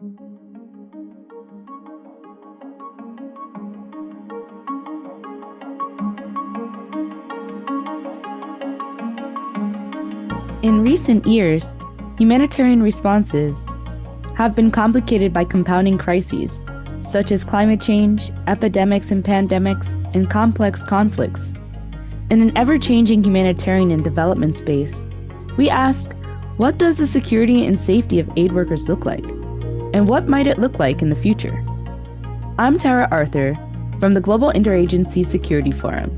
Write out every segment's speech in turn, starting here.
In recent years, humanitarian responses have been complicated by compounding crises, such as climate change, epidemics and pandemics, and complex conflicts. In an ever-changing humanitarian and development space, we ask, what does the security and safety of aid workers look like? And what might it look like in the future? I'm Tara Arthur from the Global Interagency Security Forum.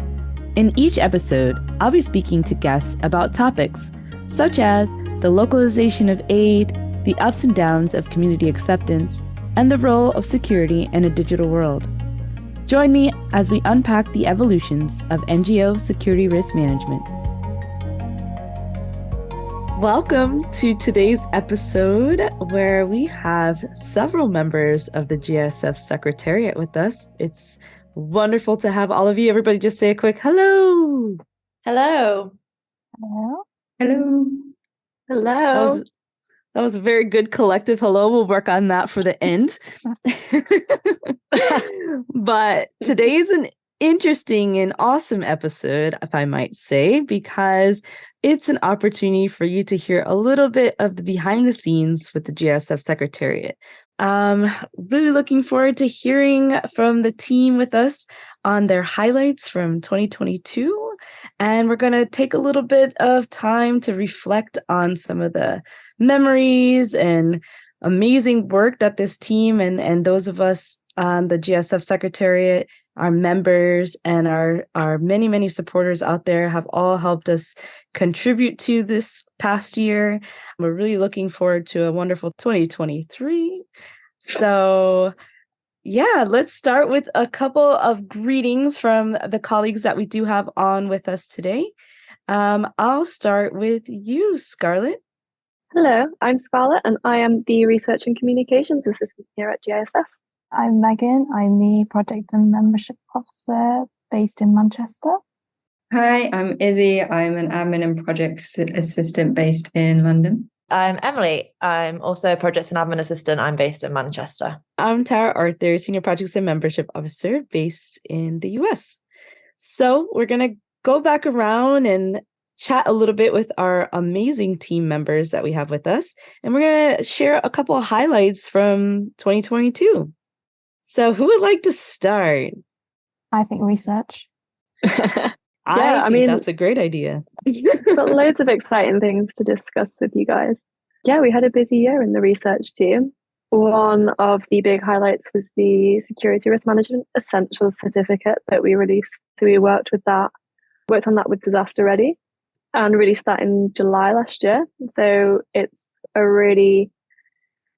In each episode, I'll be speaking to guests about topics such as the localization of aid, the ups and downs of community acceptance, and the role of security in a digital world. Join me as we unpack the evolutions of NGO security risk management. Welcome to today's episode, where we have several members of the GISF Secretariat with us. It's wonderful to have all of you. Everybody just say a quick hello. Hello. Hello. Hello. Hello. That was a very good collective hello. We'll work on that for the end. But today's an interesting and awesome episode, if I might say, because it's an opportunity for you to hear a little bit of the behind the scenes with the GISF Secretariat. Really looking forward to hearing from the team with us on their highlights from 2022. And we're going to take a little bit of time to reflect on some of the memories and amazing work that this team and those of us on the GISF Secretariat, our members, and our many, many supporters out there have all helped us contribute to this past year. We're really looking forward to a wonderful 2023. So yeah, let's start with a couple of greetings from the colleagues that we do have on with us today. I'll start with you, Scarlett. Hello, I'm Scarlett, and I am the Research and Communications Assistant here at GISF. I'm Megan. I'm the Project and Membership Officer based in Manchester. Hi, I'm Izzy. I'm an Admin and Project Assistant based in London. I'm Emily. I'm also a Projects and Admin Assistant. I'm based in Manchester. I'm Tara Arthur, Senior Projects and Membership Officer based in the US. So we're going to go back around and chat a little bit with our amazing team members that we have with us. And we're going to share a couple of highlights from 2022. So who would like to start? I think research. I think that's a great idea. Got loads of exciting things to discuss with you guys. Yeah, we had a busy year in the research team. One of the big highlights was the Security Risk Management Essentials Certificate that we released. So we worked on that with Disaster Ready, and released that in July last year. So it's a really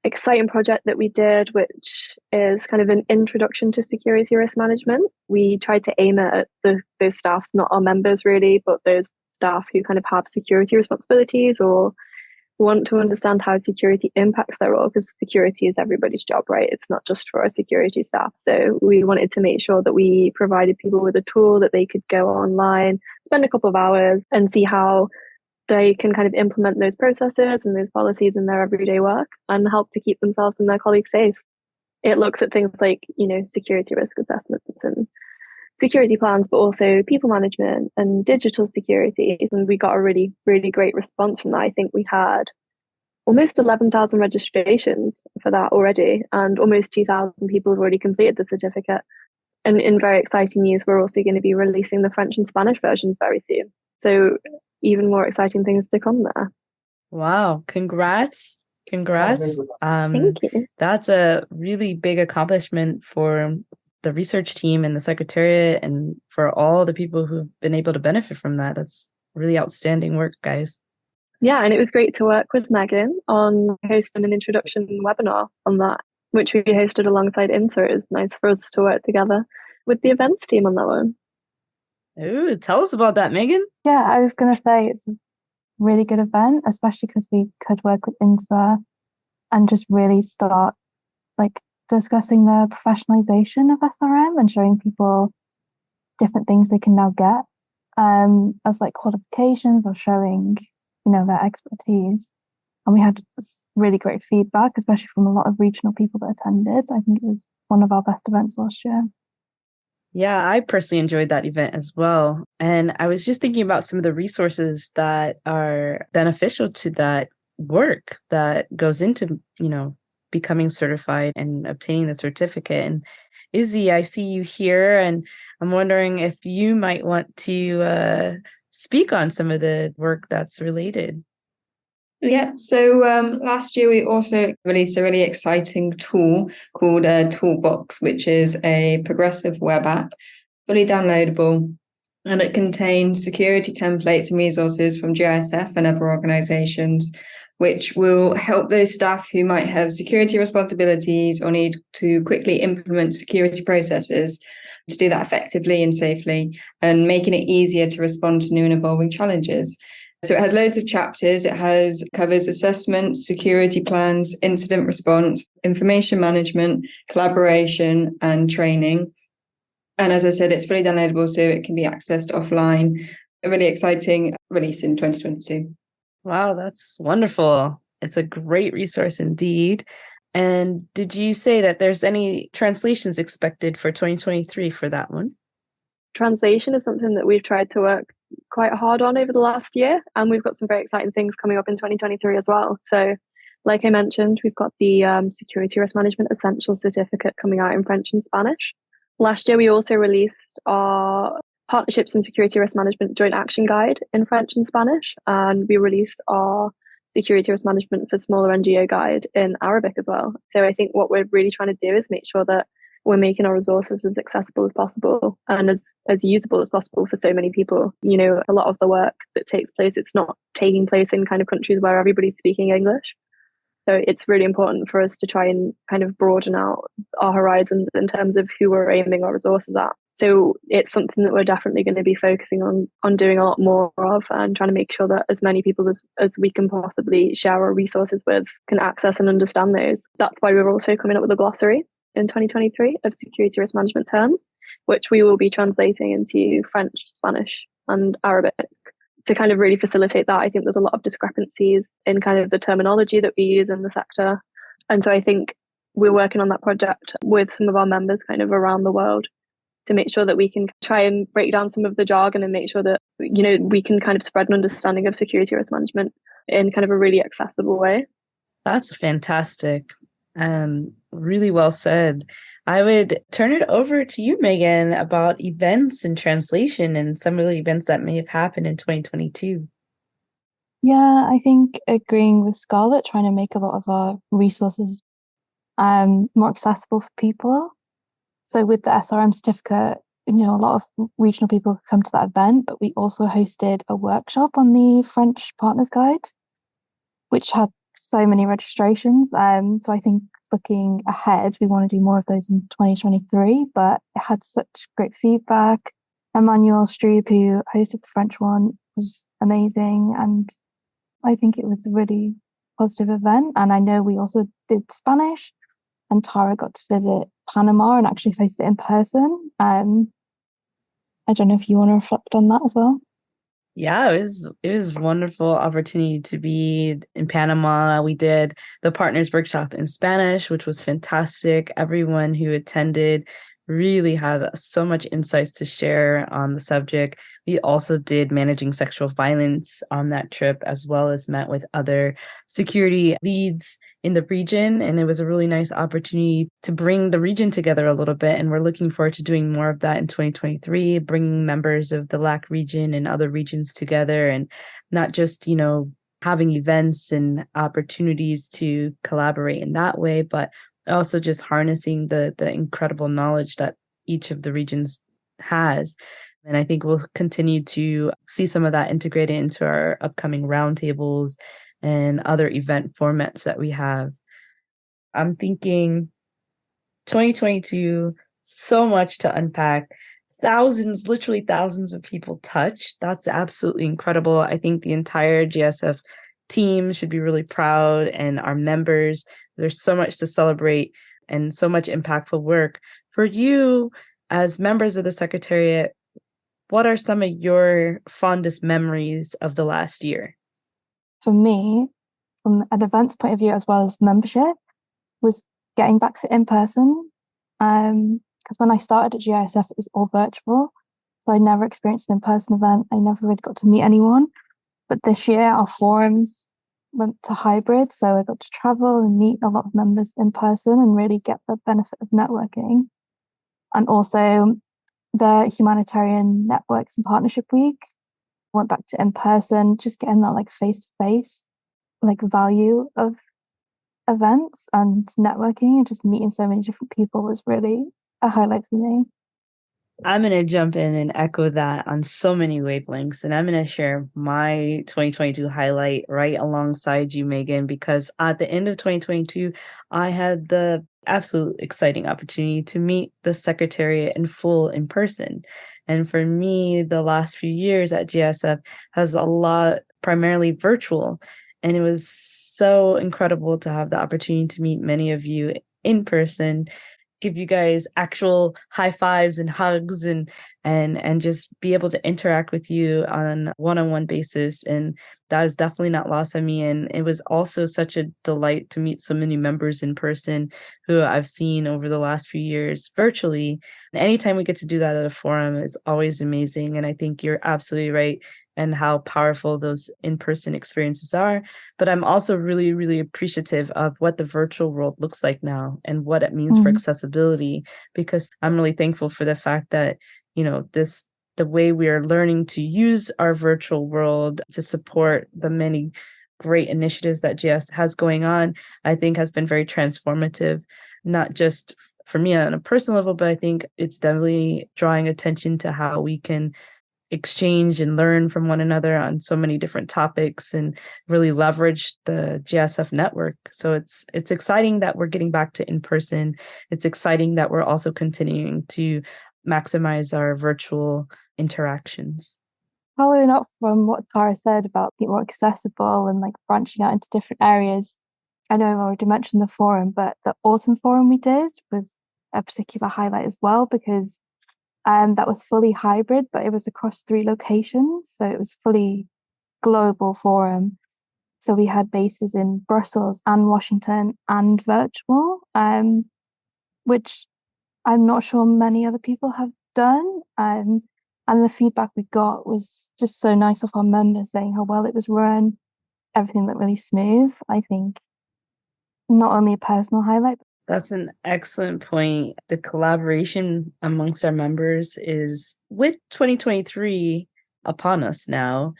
exciting project that we did, which is kind of an introduction to security risk management. We tried to aim it at those staff, not our members really, but those staff who kind of have security responsibilities or want to understand how security impacts their role, because security is everybody's job, right? It's not just for our security staff. So we wanted to make sure that we provided people with a tool that they could go online, spend a couple of hours and see how they can kind of implement those processes and those policies in their everyday work and help to keep themselves and their colleagues safe. It looks at things like, security risk assessments and security plans, but also people management and digital security. And we got a really, really great response from that. I think we had almost 11,000 registrations for that already, and almost 2,000 people have already completed the certificate. And in very exciting news, we're also going to be releasing the French and Spanish versions very soon. So even more exciting things to come there. Wow. Congrats. Thank you. That's a really big accomplishment for the research team and the Secretariat, and for all the people who've been able to benefit from that. That's really outstanding work, guys. Yeah, and it was great to work with Megan on hosting an introduction webinar on that, which we hosted alongside INSA. It was nice for us to work together with the events team on that one. Ooh, tell us about that, Megan. Yeah, I was going to say it's a really good event, especially because we could work with INSA and just really start discussing the professionalization of SRM and showing people different things they can now get as qualifications or showing, their expertise. And we had really great feedback, especially from a lot of regional people that attended. I think it was one of our best events last year. Yeah, I personally enjoyed that event as well. And I was just thinking about some of the resources that are beneficial to that work that goes into, becoming certified and obtaining the certificate. And Izzy, I see you here, and I'm wondering if you might want to speak on some of the work that's related. Yeah, so last year we also released a really exciting tool called Toolbox, which is a progressive web app, fully downloadable, and it contains security templates and resources from GISF and other organizations, which will help those staff who might have security responsibilities or need to quickly implement security processes to do that effectively and safely, and making it easier to respond to new and evolving challenges. So it has loads of chapters. It covers assessment, security plans, incident response, information management, collaboration, and training. And as I said, it's fully downloadable, so it can be accessed offline. A really exciting release in 2022. Wow, that's wonderful. It's a great resource indeed. And did you say that there's any translations expected for 2023 for that one? Translation is something that we've tried to work quite hard on over the last year, and we've got some very exciting things coming up in 2023 as well. So like I mentioned, we've got the Security Risk Management Essentials Certificate coming out in French and Spanish. Last year, we also released our Partnerships and Security Risk Management Joint Action Guide in French and Spanish, and we released our Security Risk Management for Smaller NGO Guide in Arabic as well. So I think what we're really trying to do is make sure that we're making our resources as accessible as possible and as usable as possible for so many people. A lot of the work that takes place, it's not taking place in kind of countries where everybody's speaking English. So it's really important for us to try and kind of broaden out our horizons in terms of who we're aiming our resources at. So it's something that we're definitely going to be focusing on doing a lot more of, and trying to make sure that as many people as we can possibly share our resources with can access and understand those. That's why we're also coming up with a glossary in 2023 of security risk management terms, which we will be translating into French, Spanish, and Arabic to kind of really facilitate that. I think there's a lot of discrepancies in kind of the terminology that we use in the sector. And so I think we're working on that project with some of our members kind of around the world to make sure that we can try and break down some of the jargon and make sure that, we can kind of spread an understanding of security risk management in kind of a really accessible way. That's fantastic. Really well said. I would turn it over to you, Megan, about events and translation and some of the events that may have happened in 2022. Yeah, I think agreeing with Scarlett, trying to make a lot of our resources more accessible for people. So with the SRM certificate, a lot of regional people could come to that event, but we also hosted a workshop on the French Partners Guide, which had so many registrations. So I think looking ahead, we want to do more of those in 2023, but it had such great feedback. Emmanuel Strube, who hosted the French one, was amazing. And I think it was a really positive event. And I know we also did Spanish, and Tara got to visit Panama and actually faced it in person. I don't know if you want to reflect on that as well. Yeah, it was a wonderful opportunity to be in Panama. We did the Partners Workshop in Spanish, which was fantastic. Everyone who attended really had so much insights to share on the subject. We also did managing sexual violence on that trip, as well as met with other security leads in the region. And it was a really nice opportunity to bring the region together a little bit. And we're looking forward to doing more of that in 2023, bringing members of the LAC region and other regions together, and not just, having events and opportunities to collaborate in that way, but also just harnessing the incredible knowledge that each of the regions has. And I think we'll continue to see some of that integrated into our upcoming roundtables and other event formats that we have. I'm thinking 2022, so much to unpack. Literally thousands of people touched. That's absolutely incredible. I think the entire GSF team should be really proud, and our members. There's so much to celebrate and so much impactful work. For you, as members of the Secretariat, what are some of your fondest memories of the last year? For me, from an events point of view as well as membership was getting back to in person. Because when I started at GISF, it was all virtual. So I never experienced an in-person event. I never really got to meet anyone. But this year, our forums went to hybrid. So I got to travel and meet a lot of members in person and really get the benefit of networking. And also the Humanitarian Networks and Partnership Week went back to in person, just getting that like face-to-face like value of events and networking and just meeting so many different people was really a highlight for me. I'm going to jump in and echo that on so many wavelengths. And I'm going to share my 2022 highlight right alongside you, Megan, because at the end of 2022, I had the absolute exciting opportunity to meet the Secretariat in full in person. And for me, the last few years at GSF has a lot primarily virtual. And it was so incredible to have the opportunity to meet many of you in person, give you guys actual high fives and hugs and just be able to interact with you on a one-on-one basis. And that is definitely not lost on me. And it was also such a delight to meet so many members in person who I've seen over the last few years virtually. And anytime we get to do that at a forum is always amazing. And I think you're absolutely right and how powerful those in-person experiences are. But I'm also really, really appreciative of what the virtual world looks like now and what it means for accessibility, because I'm really thankful for the fact that, you know, the way we are learning to use our virtual world to support the many great initiatives that GS has going on, I think has been very transformative, not just for me on a personal level, but I think it's definitely drawing attention to how we can exchange and learn from one another on so many different topics and really leverage the GSF network. So it's exciting that we're getting back to in person. It's exciting that we're also continuing to maximize our virtual interactions. Following up from what Tara said about being more accessible and like branching out into different areas, I know I've already mentioned the forum, but the autumn forum we did was a particular highlight as well, because that was fully hybrid, but it was across 3 locations. So it was fully global forum. So we had bases in Brussels and Washington and virtual, which I'm not sure many other people have done. And the feedback we got was just so nice of our members saying how well it was run. Everything looked really smooth. I think not only a personal highlight. That's an excellent point. The collaboration amongst our members is, with 2023 upon us now,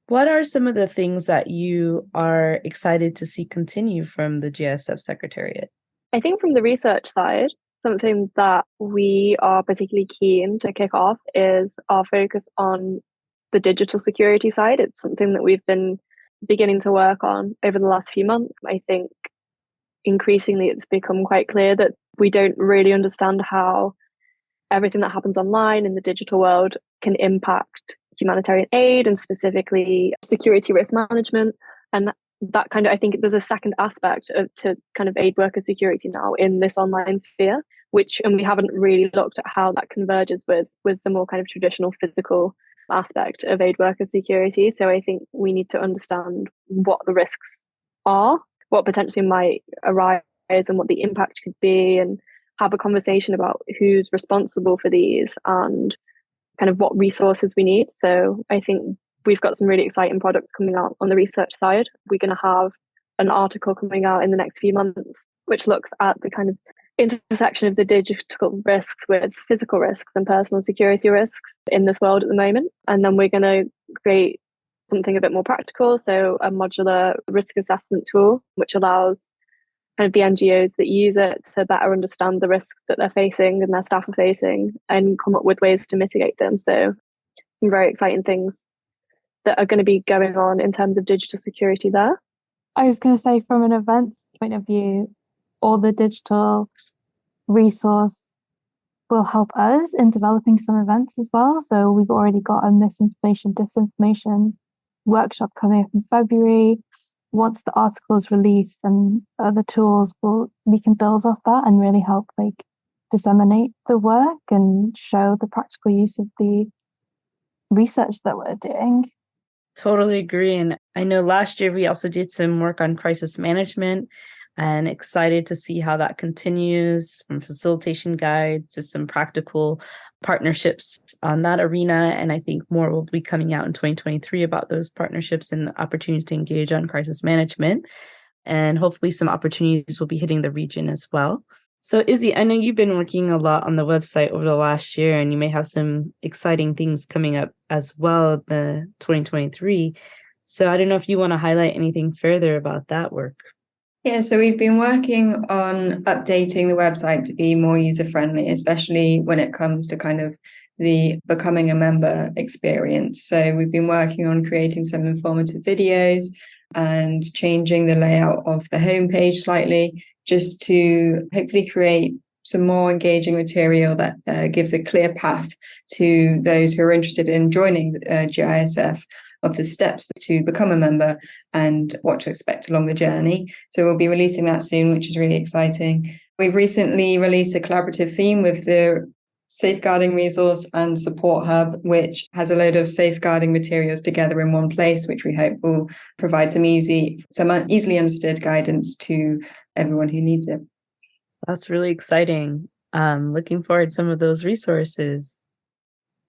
what are some of the things that you are excited to see continue from the GISF Secretariat? I think from the research side, something that we are particularly keen to kick off is our focus on the digital security side. It's something that we've been beginning to work on over the last few months. I think increasingly it's become quite clear that we don't really understand how everything that happens online in the digital world can impact humanitarian aid and specifically security risk management. And that kind of, I think there's a second aspect to kind of aid worker security now in this online sphere, and we haven't really looked at how that converges with the more kind of traditional physical aspect of aid worker security. So I think we need to understand what the risks are, what potentially might arise and what the impact could be, and have a conversation about who's responsible for these and kind of what resources we need. So I think we've got some really exciting products coming out on the research side. We're going to have an article coming out in the next few months, which looks at the kind of intersection of the digital risks with physical risks and personal security risks in this world at the moment. And then we're going to create something a bit more practical, so a modular risk assessment tool, which allows kind of the NGOs that use it to better understand the risks that they're facing and their staff are facing and come up with ways to mitigate them. So some very exciting things that are going to be going on in terms of digital security there. I was going to say, from an events point of view, all the digital resource will help us in developing some events as well. So we've already got a misinformation, disinformation workshop coming up in February. Once the article is released and other tools, we can build off that and really help like disseminate the work and show the practical use of the research that we're doing. Totally agree. And I know last year we also did some work on crisis management, and excited to see how that continues, from facilitation guides to some practical partnerships on that arena. And I think more will be coming out in 2023 about those partnerships and opportunities to engage on crisis management. And hopefully some opportunities will be hitting the region as well. So Izzy, I know you've been working a lot on the website over the last year, and you may have some exciting things coming up as well in the 2023. So I don't know if you want to highlight anything further about that work. Yeah, so we've been working on updating the website to be more user-friendly, especially when it comes to kind of the becoming a member experience. So we've been working on creating some informative videos and changing the layout of the homepage slightly, just to hopefully create some more engaging material that gives a clear path to those who are interested in joining GISF, of the steps to become a member and what to expect along the journey. So we'll be releasing that soon, which is really exciting. We've recently released a collaborative theme with the Safeguarding Resource and Support Hub, which has a load of safeguarding materials together in one place, which we hope will provide some easily understood guidance to everyone who needs it. That's really exciting. Looking forward to some of those resources.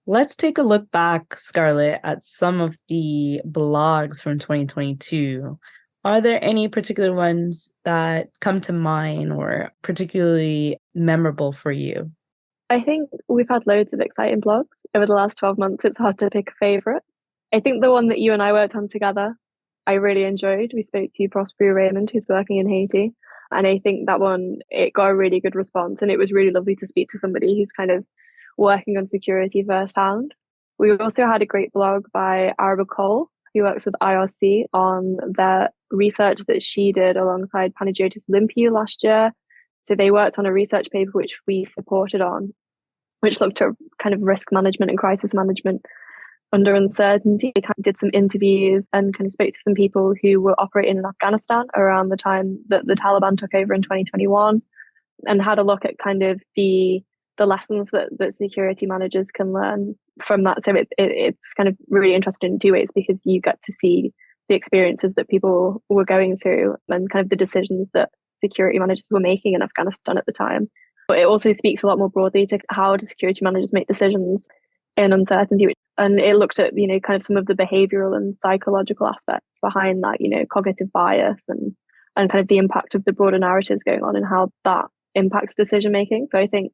Let's take a look back, Scarlett, at some of the blogs from 2022. Are there any particular ones that come to mind or particularly memorable for you? I think we've had loads of exciting blogs over the last 12 months. It's hard to pick a favourite. I think the one that you and I worked on together, I really enjoyed. We spoke to Prosper Raymond, who's working in Haiti. And I think that one, it got a really good response. And it was really lovely to speak to somebody who's kind of working on security firsthand. We also had a great blog by Araba Cole, who works with IRC, on the research that she did alongside Panagiotis Olympiou last year. So they worked on a research paper which we supported on, which looked at kind of risk management and crisis management under uncertainty. They kind of did some interviews and kind of spoke to some people who were operating in Afghanistan around the time that the Taliban took over in 2021, and had a look at kind of the lessons that security managers can learn from that. So it's kind of really interesting in two ways, because you get to see the experiences that people were going through and kind of the decisions that security managers were making in Afghanistan at the time. But it also speaks a lot more broadly to how do security managers make decisions in uncertainty. And it looked at, kind of some of the behavioral and psychological aspects behind that, cognitive bias and kind of the impact of the broader narratives going on and how that impacts decision making. So I think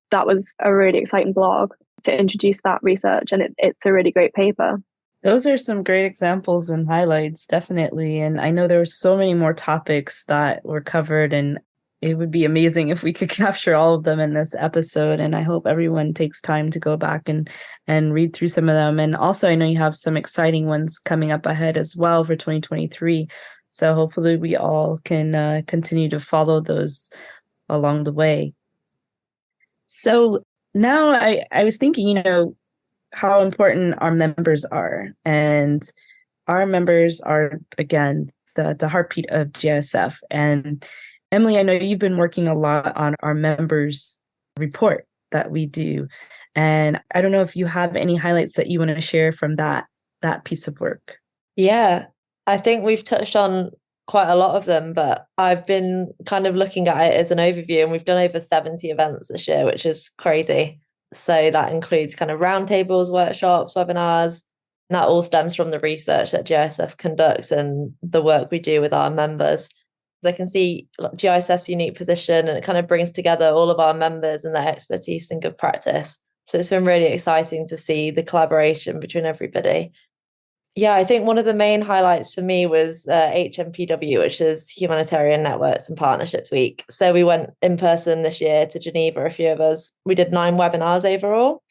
that was a really exciting blog to introduce that research, and it's a really great paper. Those are some great examples and highlights, definitely. And I know there were so many more topics that were covered, and it would be amazing if we could capture all of them in this episode. And I hope everyone takes time to go back and read through some of them. And also, I know you have some exciting ones coming up ahead as well for 2023. So hopefully we all can continue to follow those along the way. So now I was thinking, how important our members are. And our members are, again, the heartbeat of GISF. And Emily, I know you've been working a lot on our members report that we do. And I don't know if you have any highlights that you want to share from that piece of work. Yeah, I think we've touched on quite a lot of them, but I've been kind of looking at it as an overview, and we've done over 70 events this year, which is crazy. So that includes kind of roundtables, workshops, webinars, and that all stems from the research that GISF conducts and the work we do with our members. They can see GISF's unique position, and it kind of brings together all of our members and their expertise and good practice. So it's been really exciting to see the collaboration between everybody. Yeah, I think one of the main highlights for me was HMPW, which is Humanitarian Networks and Partnerships Week. So we went in person this year to Geneva, a few of us. We did 9 webinars overall.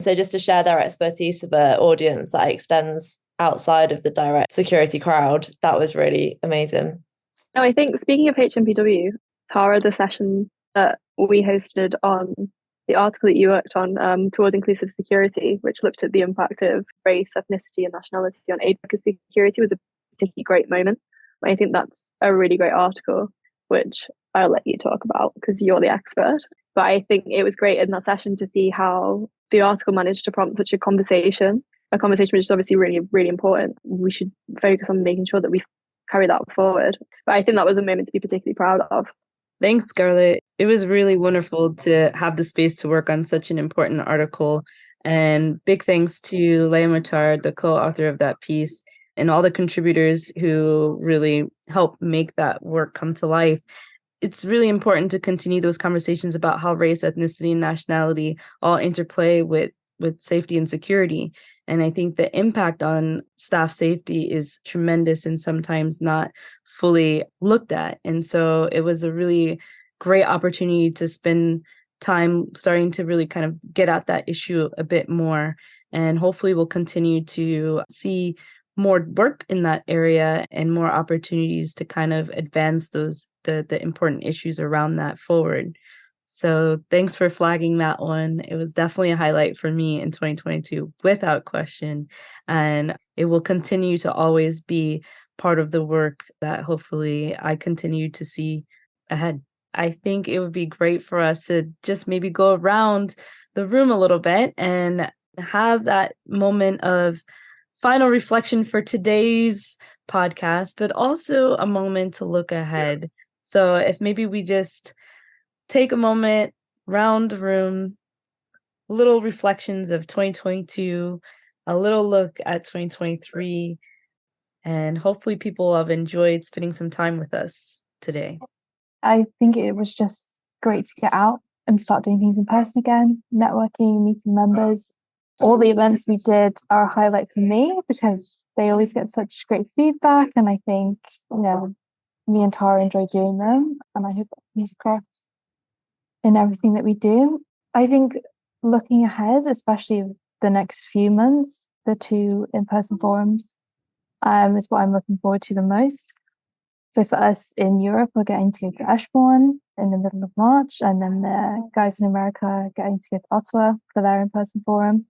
So just to share their expertise with an audience that extends outside of the direct security crowd, that was really amazing. No, I think speaking of HMPW, Tara, the session that we hosted on the article that you worked on towards inclusive security, which looked at the impact of race, ethnicity and nationality on aid worker security, was a particularly great moment. I think that's a really great article, which I'll let you talk about because you're the expert. But I think it was great in that session to see how the article managed to prompt such a conversation a conversation which is obviously really, really important. We should focus on making sure that we carry that forward. But I think that was a moment to be particularly proud of. Thanks, Scarlett. It was really wonderful to have the space to work on such an important article. And big thanks to Leah Matard, the co-author of that piece, and all the contributors who really helped make that work come to life. It's really important to continue those conversations about how race, ethnicity, and nationality all interplay with safety and security. And I think the impact on staff safety is tremendous and sometimes not fully looked at. And so it was a really great opportunity to spend time starting to really kind of get at that issue a bit more. And hopefully we'll continue to see more work in that area and more opportunities to kind of advance the important issues around that forward. So thanks for flagging that one. It was definitely a highlight for me in 2022, without question. And it will continue to always be part of the work that hopefully I continue to see ahead. I think it would be great for us to just maybe go around the room a little bit and have that moment of final reflection for today's podcast, but also a moment to look ahead. So if maybe we just take a moment, round the room, little reflections of 2022, a little look at 2023, and hopefully people have enjoyed spending some time with us today. I think it was just great to get out and start doing things in person again, networking, meeting members. All the events we did are a highlight for me because they always get such great feedback, and I think, me and Tara enjoy doing them, and I hope that comes across in everything that we do. I think looking ahead, especially the next few months, the 2 in-person forums is what I'm looking forward to the most. So for us in Europe, we're getting to go to Eschborn in the middle of March, and then the guys in America are getting to go to Ottawa for their in-person forum.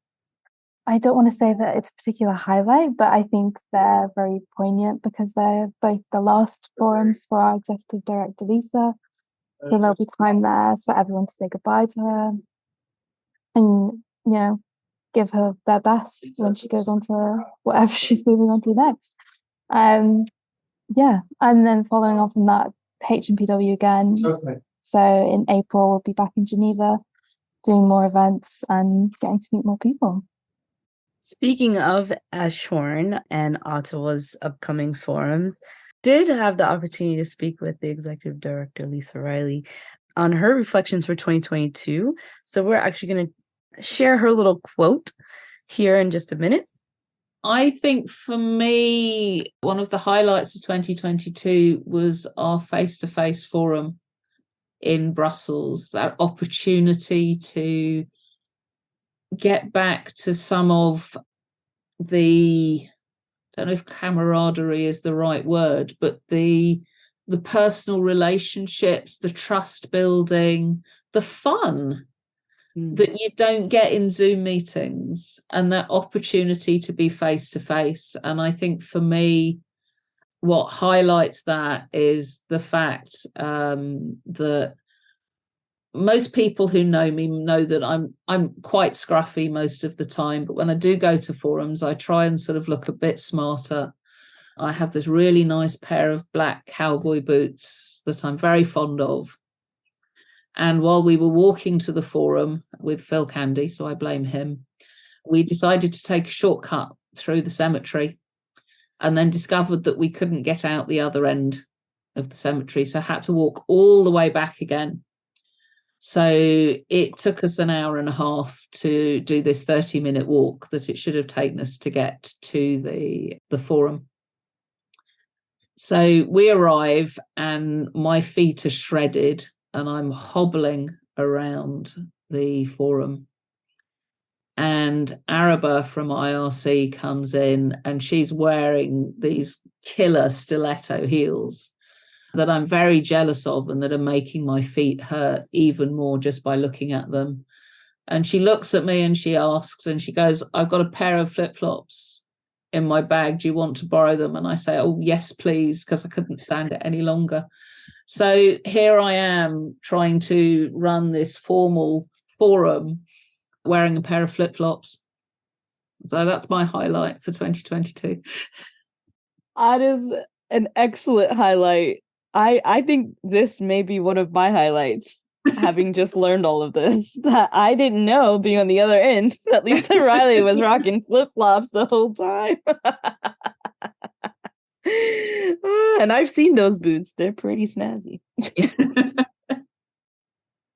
I don't want to say that it's a particular highlight, but I think they're very poignant because they're both the last forums for our executive director, Lisa. So there'll be time there for everyone to say goodbye to her and, give her their best when she goes on to whatever she's moving on to next. And then following on from that, HMPW again. Okay. So in April, we'll be back in Geneva doing more events and getting to meet more people. Speaking of Eschborn and Ottawa's upcoming forums, did have the opportunity to speak with the executive director, Lisa Riley, on her reflections for 2022. So we're actually going to share her little quote here in just a minute. I think for me, one of the highlights of 2022 was our face-to-face forum in Brussels, that opportunity to get back to some of the, I don't know if camaraderie is the right word, but the personal relationships, the trust building, the fun that you don't get in Zoom meetings, and that opportunity to be face to face. And I think for me, what highlights that is the fact that most people who know me know that I'm quite scruffy most of the time, but when I do go to forums, I try and sort of look a bit smarter. I have this really nice pair of black cowboy boots that I'm very fond of. And while we were walking to the forum with Phil Candy, so I blame him, we decided to take a shortcut through the cemetery and then discovered that we couldn't get out the other end of the cemetery, so had to walk all the way back again. So it took us an hour and a half to do this 30-minute walk that it should have taken us to get to the forum. So we arrive and my feet are shredded and I'm hobbling around the forum. And Araba from IRC comes in and she's wearing these killer stiletto heels that I'm very jealous of and that are making my feet hurt even more just by looking at them. And she looks at me and she asks, and she goes, I've got a pair of flip-flops in my bag. Do you want to borrow them? And I say, oh, yes, please, because I couldn't stand it any longer. So here I am trying to run this formal forum wearing a pair of flip-flops. So that's my highlight for 2022. That is an excellent highlight. I think this may be one of my highlights, having just learned all of this, that I didn't know, being on the other end, that Lisa Riley was rocking flip-flops the whole time. And I've seen those boots. They're pretty snazzy.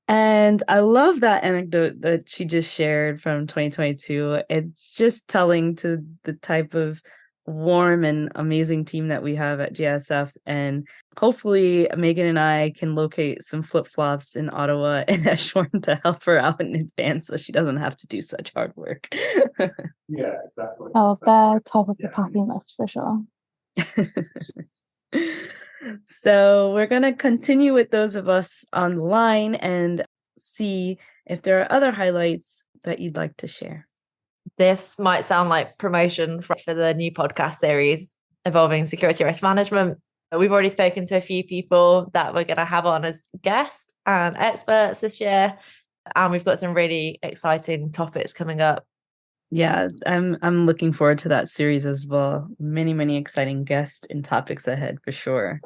And I love that anecdote that she just shared from 2022. It's just telling to the type of warm and amazing team that we have at GISF. And hopefully Megan and I can locate some flip-flops in Ottawa and Eshorn to help her out in advance so she doesn't have to do such hard work. Yeah, exactly. Oh, they're top of the packing list for sure. So we're going to continue with those of us on the line and see if there are other highlights that you'd like to share. This might sound like promotion for the new podcast series involving security risk management. We've already spoken to a few people that we're going to have on as guests and experts this year, and we've got some really exciting topics coming up. Yeah, I'm looking forward to that series as well. Many exciting guests and topics ahead for sure.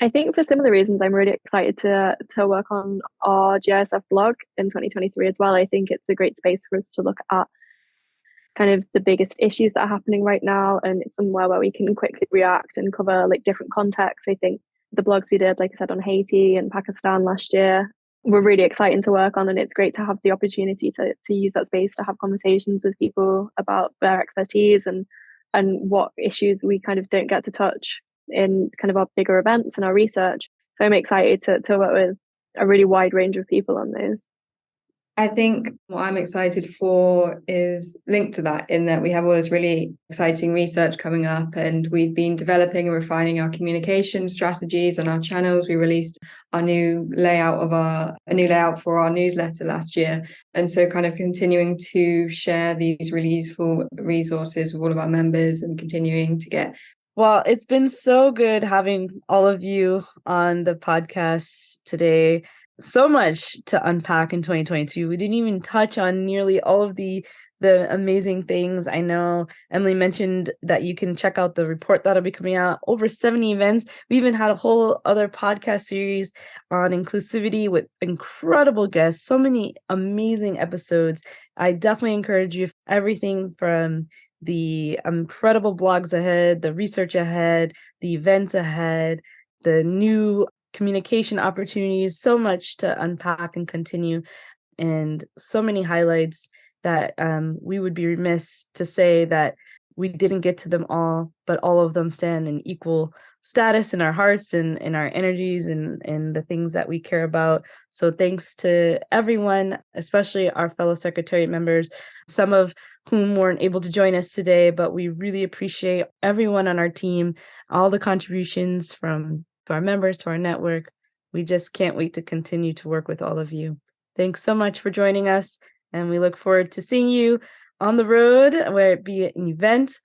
I think for similar reasons, I'm really excited to work on our GISF blog in 2023 as well. I think it's a great space for us to look at kind of the biggest issues that are happening right now, and it's somewhere where we can quickly react and cover like different contexts. I think the blogs we did, like I said, on Haiti and Pakistan last year, were really exciting to work on, and it's great to have the opportunity to use that space to have conversations with people about their expertise and what issues we kind of don't get to touch in kind of our bigger events and our research. So I'm excited to work with a really wide range of people on those. I think what I'm excited for is linked to that, in that we have all this really exciting research coming up, and we've been developing and refining our communication strategies on our channels. We released a new layout for our newsletter last year. And so kind of continuing to share these really useful resources with all of our members and continuing to get. Well, it's been so good having all of you on the podcast today. So much to unpack in 2022. We didn't even touch on nearly all of the amazing things. I know Emily mentioned that you can check out the report that'll be coming out. Over 70 events. We even had a whole other podcast series on inclusivity with incredible guests. So many amazing episodes. I definitely encourage you, everything from the incredible blogs ahead, the research ahead, the events ahead, the new communication opportunities, so much to unpack and continue, and so many highlights that we would be remiss to say that we didn't get to them all, but all of them stand in equal status in our hearts and in our energies and the things that we care about. So thanks to everyone, especially our fellow Secretariat members, some of whom weren't able to join us today, but we really appreciate everyone on our team, all the contributions from to our members, to our network. We just can't wait to continue to work with all of you. Thanks so much for joining us, and we look forward to seeing you on the road, whether it be an event,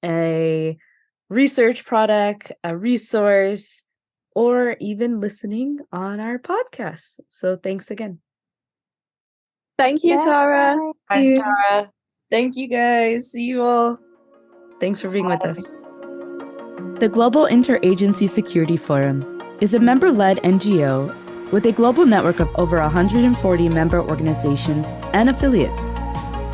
a research product, a resource, or even listening on our podcast. So thanks again. Thank you, Tara. Thanks, Tara. Thank you, guys. See you all. Thanks for being with us. The Global Interagency Security Forum is a member-led NGO with a global network of over 140 member organizations and affiliates.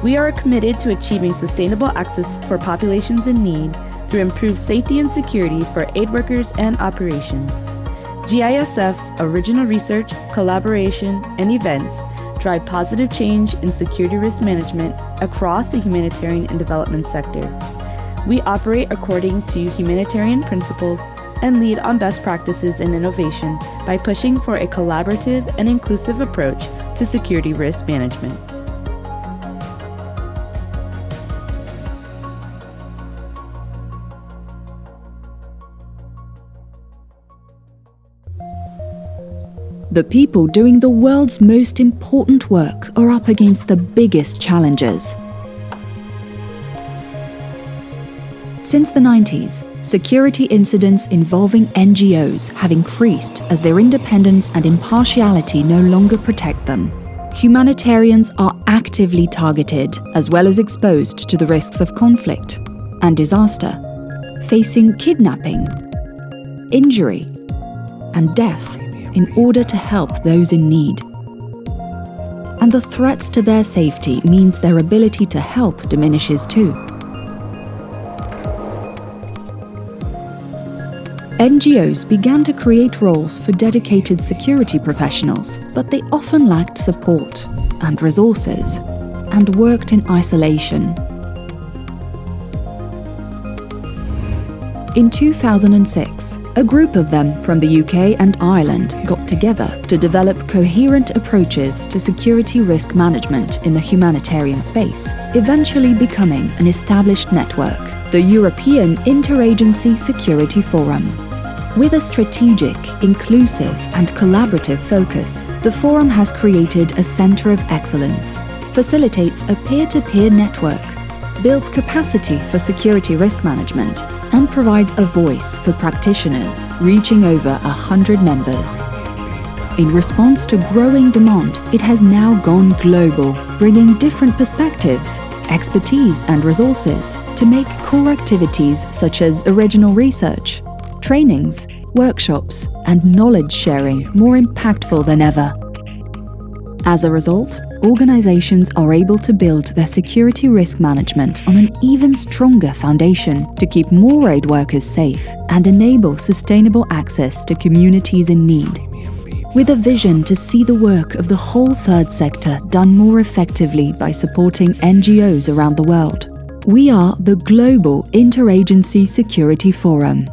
We are committed to achieving sustainable access for populations in need through improved safety and security for aid workers and operations. GISF's original research, collaboration, and events drive positive change in security risk management across the humanitarian and development sector. We operate according to humanitarian principles and lead on best practices and innovation by pushing for a collaborative and inclusive approach to security risk management. The people doing the world's most important work are up against the biggest challenges. Since the 90s, security incidents involving NGOs have increased as their independence and impartiality no longer protect them. humanitarians are actively targeted as well as exposed to the risks of conflict and disaster, facing kidnapping, injury, and death in order to help those in need. And the threats to their safety means their ability to help diminishes too. NGOs began to create roles for dedicated security professionals, but they often lacked support and resources and worked in isolation. In 2006, a group of them from the UK and Ireland got together to develop coherent approaches to security risk management in the humanitarian space, eventually becoming an established network, the European Interagency Security Forum. With a strategic, inclusive, and collaborative focus, the Forum has created a centre of excellence, facilitates a peer-to-peer network, builds capacity for security risk management, and provides a voice for practitioners, reaching over 100 members. In response to growing demand, it has now gone global, bringing different perspectives, expertise, and resources to make core activities such as original research, trainings, workshops, and knowledge sharing more impactful than ever. As a result, organizations are able to build their security risk management on an even stronger foundation to keep more aid workers safe and enable sustainable access to communities in need. With a vision to see the work of the whole third sector done more effectively by supporting NGOs around the world, we are the Global Interagency Security Forum.